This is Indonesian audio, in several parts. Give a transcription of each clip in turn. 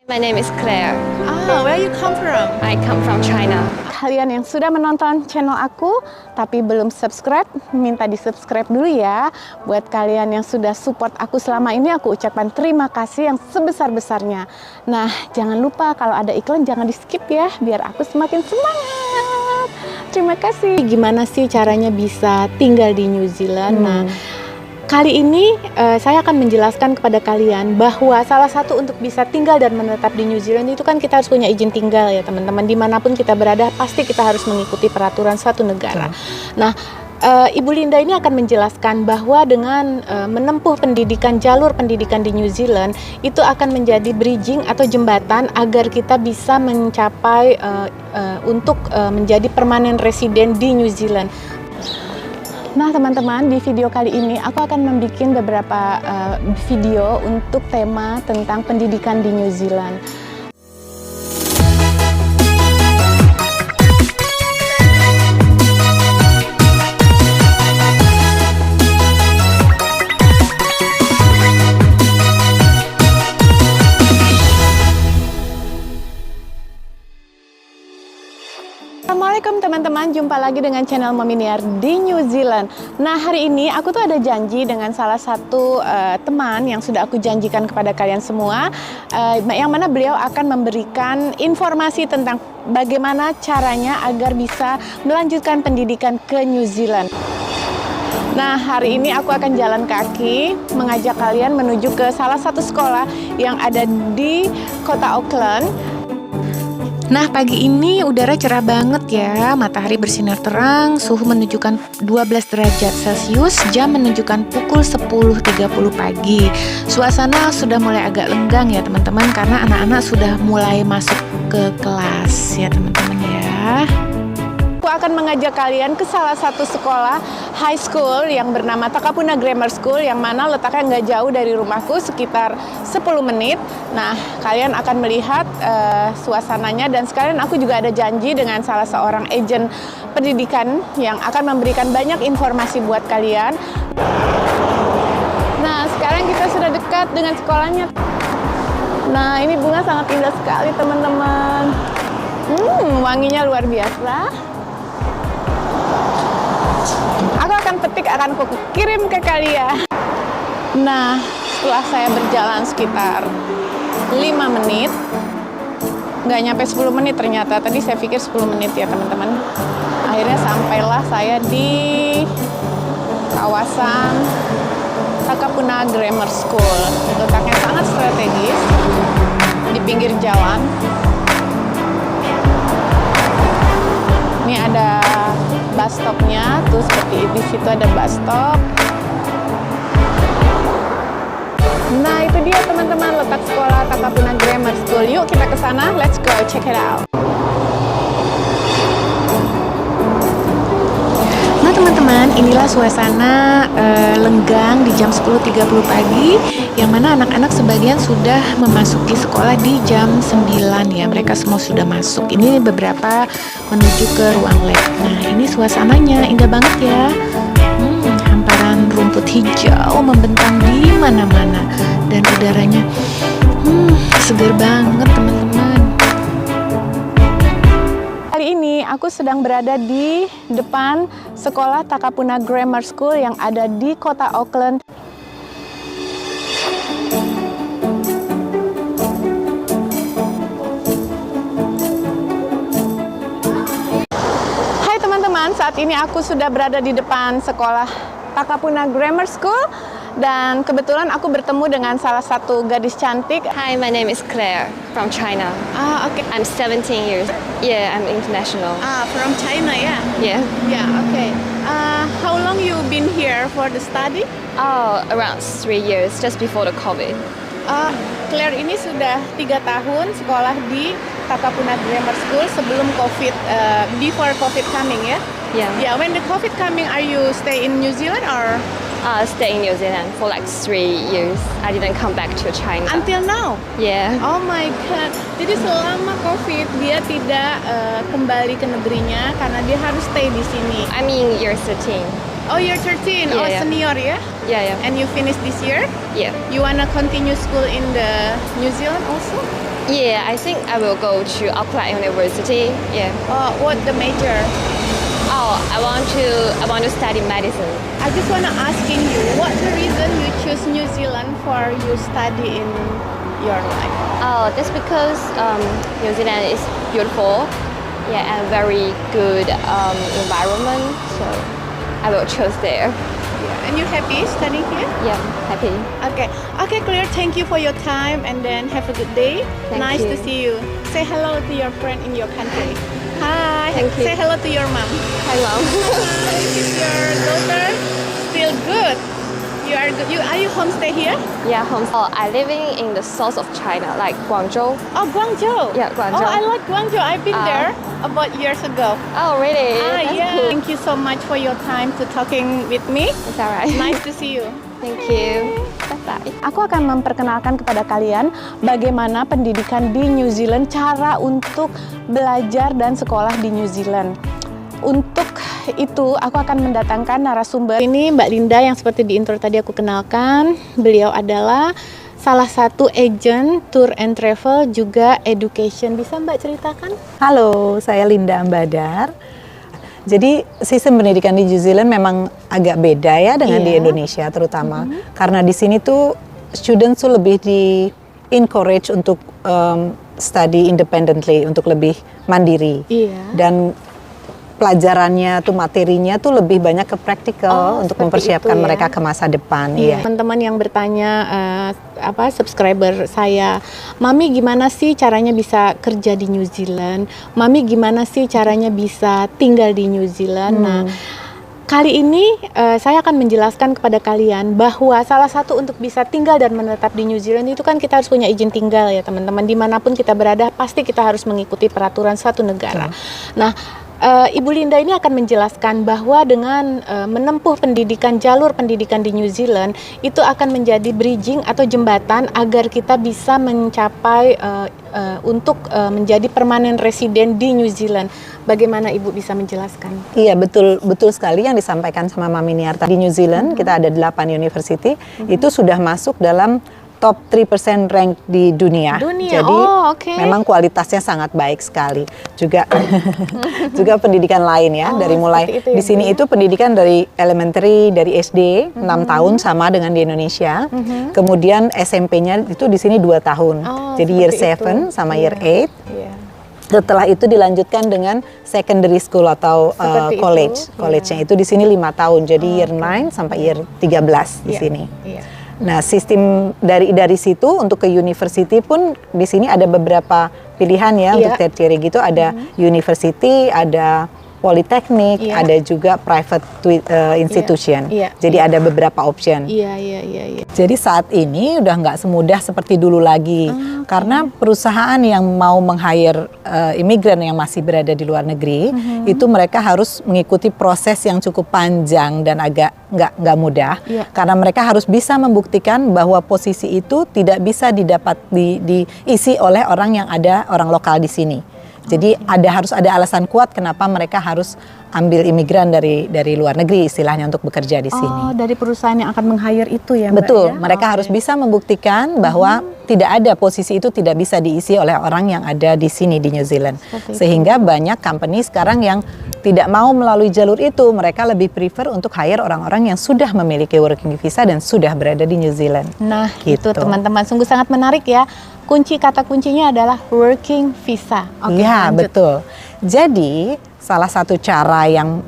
My name is Claire. Where you come from? I come from China. Kalian yang sudah menonton channel aku tapi belum subscribe, minta di-subscribe dulu ya. Buat kalian yang sudah support aku selama ini, aku ucapkan terima kasih yang sebesar-besarnya. Nah, jangan lupa kalau ada iklan jangan di-skip ya, biar aku semakin semangat. Terima kasih. Gimana sih caranya bisa tinggal di New Zealand? Nah, kali ini saya akan menjelaskan kepada kalian bahwa salah satu untuk bisa tinggal dan menetap di New Zealand itu kan kita harus punya izin tinggal ya teman-teman. Dimanapun kita berada pasti kita harus mengikuti peraturan suatu negara. Nah, Ibu Linda ini akan menjelaskan bahwa dengan menempuh jalur pendidikan di New Zealand itu akan menjadi bridging atau jembatan agar kita bisa mencapai untuk menjadi permanent resident di New Zealand. Nah teman-teman, di video kali ini aku akan membuat beberapa video untuk tema tentang pendidikan di New Zealand. Assalamualaikum teman-teman, jumpa lagi dengan channel Mommy Niar di New Zealand. Nah hari ini aku tuh ada janji dengan salah satu teman yang sudah aku janjikan kepada kalian semua, yang mana beliau akan memberikan informasi tentang bagaimana caranya agar bisa melanjutkan pendidikan ke New Zealand. Nah hari ini aku akan jalan kaki mengajak kalian menuju ke salah satu sekolah yang ada di kota Auckland. Nah, pagi ini udara cerah banget ya, matahari bersinar terang, suhu menunjukkan 12 derajat Celcius, jam menunjukkan pukul 10.30 pagi. Suasana sudah mulai agak lenggang ya teman-teman, karena anak-anak sudah mulai masuk ke kelas ya teman-teman ya. Aku akan mengajak kalian ke salah satu sekolah high school yang bernama Takapuna Grammar School, yang mana letaknya nggak jauh dari rumahku, sekitar 10 menit. Nah, kalian akan melihat suasananya, dan sekalian aku juga ada janji dengan salah seorang agen pendidikan yang akan memberikan banyak informasi buat kalian. Nah, sekarang kita sudah dekat dengan sekolahnya. Nah, ini bunga sangat indah sekali teman-teman. Wanginya luar biasa. Aku akan petik, akan aku kirim ke kalian. Nah, setelah saya berjalan sekitar 5 menit, nggak nyampe 10 menit ternyata, tadi saya pikir 10 menit ya teman-teman. Akhirnya sampailah saya di kawasan Takapuna Grammar School. Letaknya sangat strategis di pinggir jalan. Ini ada bus stopnya, tuh seperti di situ ada bus stop. Nah itu dia teman-teman, letak sekolah Takapuna Grammar School. Yuk kita ke sana, let's go check it out. Nah teman-teman, inilah suasana lenggang di jam 10.30 pagi, yang mana anak-anak sebagian sudah memasuki sekolah di jam 9 ya. Mereka semua sudah masuk. Ini beberapa menuju ke ruang lab. Nah ini suasananya indah banget ya. Hamparan rumput hijau membentang di mana-mana, dan udaranya segar banget teman-teman. Kali ini aku sedang berada di depan sekolah Takapuna Grammar School yang ada di kota Auckland. Hai teman-teman, saat ini aku sudah berada di depan sekolah Takapuna Grammar School, dan kebetulan aku bertemu dengan salah satu gadis cantik. Hi, my name is Claire from China. Okay. I'm 17 years. Yeah, I'm international. From China, yeah. Yeah. Yeah, okay. How long you been here for the study? Oh, around 3 years, just before the COVID. Claire ini sudah 3 tahun sekolah di Takapuna Grammar School sebelum COVID, before COVID coming ya? Yeah. Yeah, when the COVID coming, are you stay in New Zealand or? Stay in New Zealand for like 3 years. I didn't come back to China. Until now? Yeah. Oh my God. Jadi selama COVID dia tidak kembali ke negerinya karena dia harus stay di sini. I mean, year 13. Oh, you're 13. Yeah, oh, yeah. senior ya? Yeah, yeah. And you finish this year? Yeah. You wanna continue school in the New Zealand also? Yeah, I think I will go to Auckland University. Yeah. What the major? Oh, I want to study medicine. I just wanna asking you, what the reason you choose New Zealand for you study in your life? Oh, that's because New Zealand is beautiful. Yeah, and very good environment. So I will choose there. Yeah. And you happy studying here? Yeah, happy. Okay, clear. Thank you for your time and then have a good day. Thank Nice you. to see you. Say hello to your friend in your country. Hi. Thank you. Say hello to your mom. Hi, Mom. This is your daughter. Still good. You are good. Are you homestay here? Yeah, home. Oh, I living in the south of China, like Guangzhou. Oh, Guangzhou. Yeah, Guangzhou. Oh, I like Guangzhou. I've been there about years ago. Oh, really? That's Yeah. cool. Thank you so much for your time to talking with me. It's alright. Nice to see you. Thank you. Bye-bye. Aku akan memperkenalkan kepada kalian bagaimana pendidikan di New Zealand, cara untuk belajar dan sekolah di New Zealand. Untuk itu, aku akan mendatangkan narasumber. Ini Mbak Linda yang seperti di intro tadi aku kenalkan. Beliau adalah salah satu agent tour and travel juga education. Bisa Mbak ceritakan? Halo, saya Linda Ambadar. Jadi sistem pendidikan di New Zealand memang agak beda ya dengan di Indonesia terutama. Karena di sini tuh students tuh lebih di encourage untuk study independently, untuk lebih mandiri. Iya. Dan pelajarannya tuh materinya tuh lebih banyak ke praktikal untuk seperti mempersiapkan itu ya. mereka ke masa depan. Iya. Teman-teman yang bertanya, subscriber saya, Mami gimana sih caranya bisa kerja di New Zealand? Mami gimana sih caranya bisa tinggal di New Zealand? Nah, kali ini saya akan menjelaskan kepada kalian bahwa salah satu untuk bisa tinggal dan menetap di New Zealand itu kan kita harus punya izin tinggal ya teman-teman. Dimanapun kita berada pasti kita harus mengikuti peraturan suatu negara. Nah, Ibu Linda ini akan menjelaskan bahwa dengan menempuh jalur pendidikan di New Zealand itu akan menjadi bridging atau jembatan agar kita bisa mencapai untuk menjadi permanent resident di New Zealand. Bagaimana Ibu bisa menjelaskan? Iya, betul sekali yang disampaikan sama Mami Niarta. Di New Zealand kita ada 8 university, itu sudah masuk dalam top 3% rank di dunia. Jadi memang kualitasnya sangat baik sekali. Juga juga pendidikan lain ya, dari mulai di sini itu pendidikan dari elementary, dari SD 6 tahun sama dengan di Indonesia. Kemudian SMP-nya itu di sini 2 tahun. Jadi year 7 sama year 8. Setelah itu dilanjutkan dengan secondary school atau college. College-nya itu di sini 5 tahun. Jadi year 9 sampai year 13 di sini. Nah, sistem dari situ untuk ke university pun di sini ada beberapa pilihan ya untuk tertiary gitu, ada university, ada politeknik, ada juga private institution. Jadi ada beberapa option. Jadi saat ini udah nggak semudah seperti dulu lagi, karena perusahaan yang mau meng-hire imigran yang masih berada di luar negeri, itu mereka harus mengikuti proses yang cukup panjang dan agak nggak mudah, karena mereka harus bisa membuktikan bahwa posisi itu tidak bisa diisi oleh orang lokal di sini. Jadi harus ada alasan kuat kenapa mereka harus ambil imigran dari luar negeri istilahnya untuk bekerja di sini. Oh, dari perusahaan yang akan meng-hire itu ya, Mbak? Betul, ya? mereka harus bisa membuktikan bahwa tidak ada posisi itu tidak bisa diisi oleh orang yang ada di sini di New Zealand. Sehingga banyak company sekarang yang tidak mau melalui jalur itu, mereka lebih prefer untuk hire orang-orang yang sudah memiliki working visa dan sudah berada di New Zealand. Nah, gitu. itu teman-teman sungguh sangat menarik ya. Kata kuncinya adalah working visa. Iya, betul. Jadi salah satu cara yang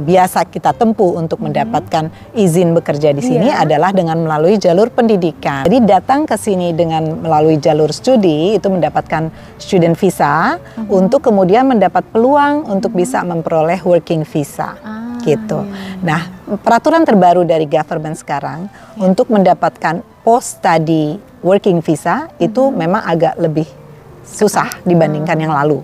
biasa kita tempuh untuk mendapatkan izin bekerja di sini adalah dengan melalui jalur pendidikan. Jadi datang ke sini dengan melalui jalur studi itu mendapatkan student visa untuk kemudian mendapat peluang untuk bisa memperoleh working visa. Gitu. Nah, peraturan terbaru dari government sekarang untuk mendapatkan post study working visa itu memang agak lebih susah dibandingkan yang lalu.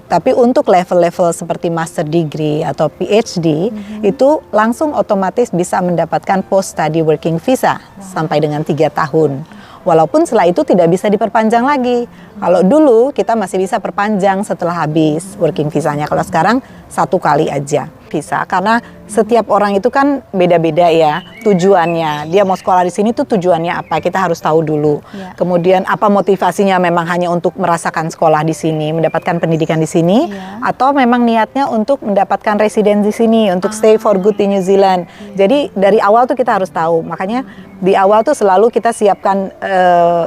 Tapi untuk level-level seperti master degree atau PhD itu langsung otomatis bisa mendapatkan post study working visa sampai dengan 3 tahun. Walaupun setelah itu tidak bisa diperpanjang lagi. Kalau dulu kita masih bisa perpanjang setelah habis working visanya. Kalau sekarang 1 kali aja. visa karena setiap orang itu kan beda-beda ya tujuannya. Dia mau sekolah di sini tuh tujuannya apa? Kita harus tahu dulu. Kemudian apa motivasinya, memang hanya untuk merasakan sekolah di sini, mendapatkan pendidikan di sini, atau memang niatnya untuk mendapatkan residen di sini, untuk stay for good di New Zealand. Jadi dari awal tuh kita harus tahu. Makanya di awal tuh selalu kita siapkan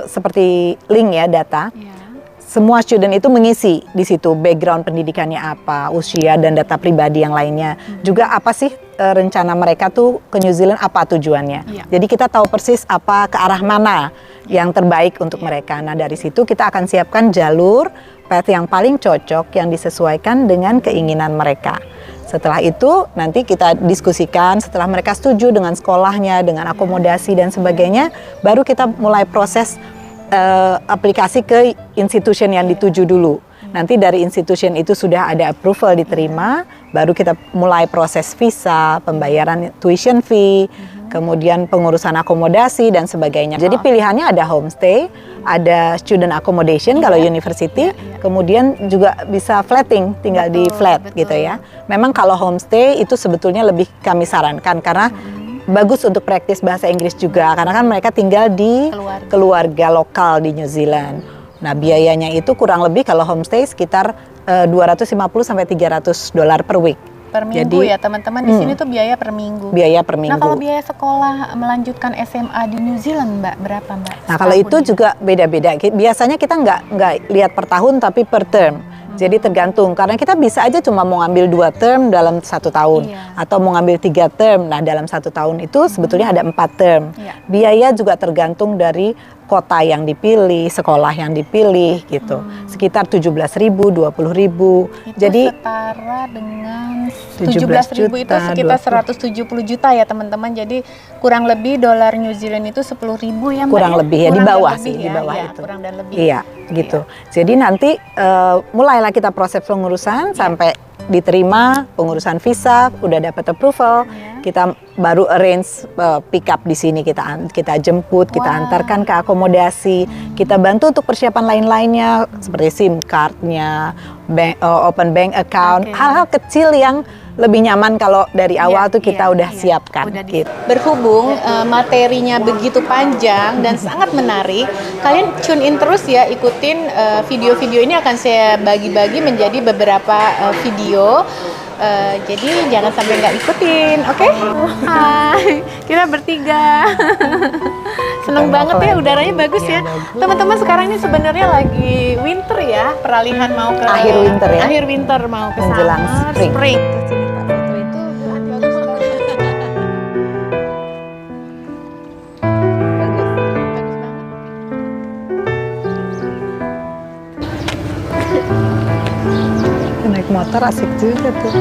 seperti link ya, data. Semua student itu mengisi di situ background pendidikannya apa, usia dan data pribadi yang lainnya. Juga apa sih rencana mereka tuh ke New Zealand, apa tujuannya. Jadi kita tahu persis apa ke arah mana yang terbaik untuk mereka. Nah dari situ kita akan siapkan jalur path yang paling cocok yang disesuaikan dengan keinginan mereka. Setelah itu nanti kita diskusikan, setelah mereka setuju dengan sekolahnya, dengan akomodasi dan sebagainya, baru kita mulai proses aplikasi ke institution yang dituju dulu. Nanti dari institution itu sudah ada approval diterima, baru kita mulai proses visa, pembayaran tuition fee, kemudian pengurusan akomodasi dan sebagainya. Jadi pilihannya ada homestay, ada student accommodation kalau university, kemudian juga bisa flatting, tinggal di flat gitu ya. Memang kalau homestay itu sebetulnya lebih kami sarankan karena bagus untuk praktis bahasa Inggris juga, karena kan mereka tinggal di keluarga lokal di New Zealand. Nah biayanya itu kurang lebih kalau homestay sekitar $250 sampai $300 per week. Per minggu. Jadi, ya teman-teman, di sini tuh biaya per minggu. Biaya per minggu. Nah kalau biaya sekolah melanjutkan SMA di New Zealand Mbak, berapa Mbak? Nah kalau itu juga beda-beda. Biasanya kita nggak lihat per tahun tapi per term. Jadi tergantung, karena kita bisa aja cuma mau ngambil 2 term dalam 1 tahun, atau mau ngambil 3 term. Nah dalam 1 tahun itu sebetulnya ada 4 term. Biaya juga tergantung dari kota yang dipilih, sekolah yang dipilih gitu. Sekitar 17.000, 20.000. Jadi setara dengan 17.000 itu sekitar 170 juta ya teman-teman. Jadi kurang lebih dolar New Zealand itu 10.000 ya Mbak. Kurang lebih ya, di bawah sih, di bawah itu. Kurang dan lebih. Iya, gitu. Jadi nanti mulailah kita proses pengurusan sampai diterima, pengurusan visa, udah dapat approval, kita baru arrange pick up di sini, kita jemput, kita antarkan ke akomodasi, kita bantu untuk persiapan lain-lainnya seperti SIM card-nya, open bank account, hal-hal kecil yang lebih nyaman kalau dari awal tuh kita udah siapkan. Gitu. Berhubung materinya begitu panjang dan sangat menarik, kalian tune in terus ya, ikutin video-video ini akan saya bagi-bagi menjadi beberapa video. Jadi jangan sampai nggak ikutin, oke? Hai, kita bertiga. Seneng banget ya, udaranya bagus ya. Teman-teman sekarang ini sebenarnya lagi winter ya, peralihan mau ke akhir winter ya. Akhir winter mau ke menjelang spring. Naik motor asik juga tuh.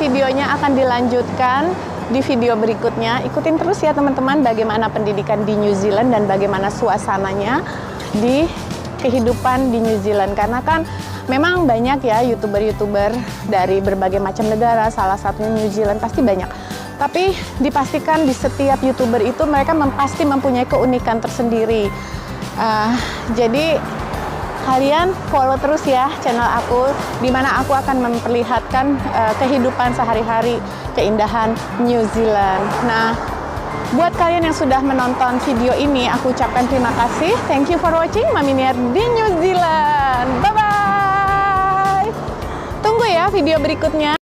Videonya akan dilanjutkan di video berikutnya. Ikutin terus ya teman-teman bagaimana pendidikan di New Zealand dan bagaimana suasananya di kehidupan di New Zealand. Karena kan memang banyak ya YouTuber-YouTuber dari berbagai macam negara, salah satunya New Zealand, pasti banyak. Tapi dipastikan di setiap YouTuber itu mereka pasti mempunyai keunikan tersendiri. Jadi kalian follow terus ya channel aku, di mana aku akan memperlihatkan kehidupan sehari-hari, keindahan New Zealand. Nah, buat kalian yang sudah menonton video ini, aku ucapkan terima kasih. Thank you for watching Mami Niar di New Zealand. Bye-bye. Tunggu ya video berikutnya.